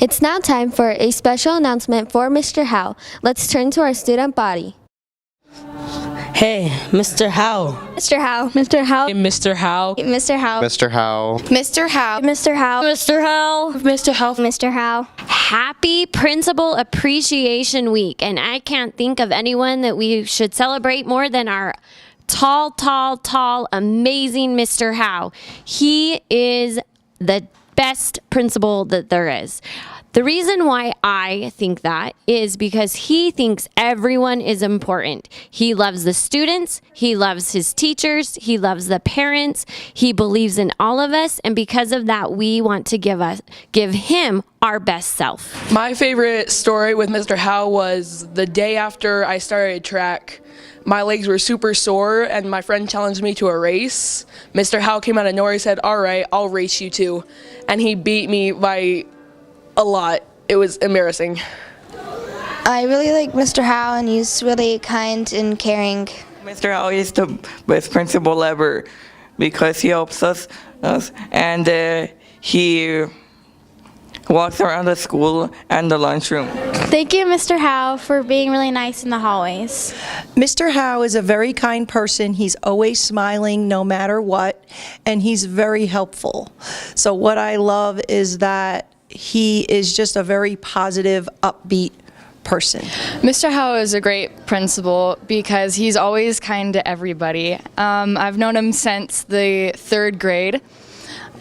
It's now time for a special announcement for Mr. Howe. Let's turn to our student body. Hey, Mr. Howe. Mr. Howe. Mr. Howe. Mr. Howe. Mr. Howe. Mr. Howe. Mr. Howe. Mr. Howe. Mr. Howe. Mr. Howe. Mr. Howe. Happy Principal Appreciation Week, and I can't think of anyone that we should celebrate more than our tall, amazing Mr. Howe. He is the best principal that there is. The reason why I think that is because he thinks everyone is important. He loves the students, he loves his teachers, he loves the parents, he believes in all of us, and because of that, we want to give him our best self. My favorite story with Mr. Howe was the day after I started track. My legs were super sore, and my friend challenged me to a race. Mr. Howe came out of nowhere, he said, "All right, I'll race you too." And he beat me by a lot. It was embarrassing. I really like Mr. Howe, and he's really kind and caring. Mr. Howe is the best principal ever because he helps us and he walks around the school and the lunchroom. Thank you, Mr. Howe, for being really nice in the hallways. Mr. Howe is a very kind person. He's always smiling no matter what, and he's very helpful. So what I love is that he is just a very positive, upbeat person. Mr. Howe is a great principal because he's always kind to everybody. I've known him since the 3rd grade.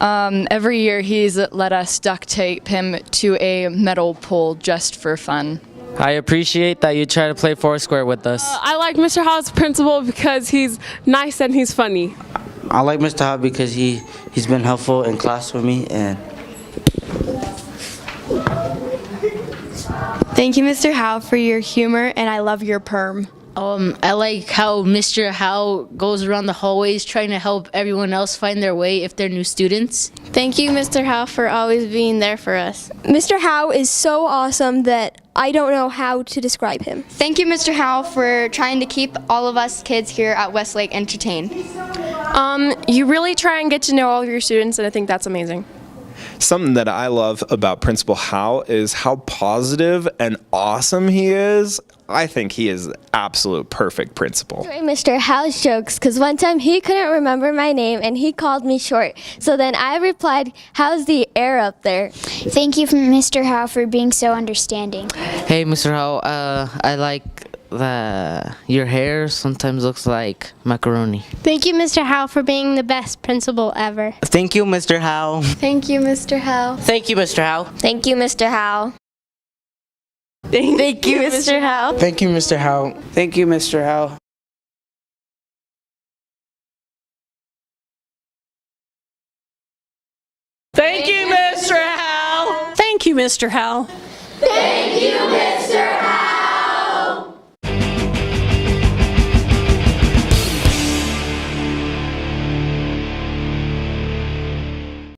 Every year he's let us duct tape him to a metal pole just for fun. I appreciate that you try to play Foursquare with us. I like Mr. Howe's principal because he's nice and he's funny. I like Mr. Howe because he's been helpful in class with me. And thank you, Mr. Howe, for your humor, and I love your perm. I like how Mr. Howe goes around the hallways trying to help everyone else find their way if they're new students. Thank you, Mr. Howe, for always being there for us. Mr. Howe is so awesome that I don't know how to describe him. Thank you, Mr. Howe, for trying to keep all of us kids here at Westlake entertained. You really try and get to know all of your students, and I think that's amazing. Something that I love about Principal Howe is how positive and awesome he is. I think he is the absolute perfect principal. Mr. Howe's jokes, because one time he couldn't remember my name and he called me short. So then I replied, "How's the air up there?" Thank you, Mr. Howe, for being so understanding. hey, Mr. Howe, I like that your hair sometimes looks like macaroni. Thank you, Mr. Howe, for being the best principal ever. Thank you, Mr. Howe. Thank you, Mr. Howe. Thank you, Mr. Howe. Thank you, Mr. Howe. Thank you, Mr. Howe. Thank you, Mr. Howe. Thank you, Mr. Howe. Thank you, Mr. Howe. Thank you, Mr. Howe. Thank you, Mr.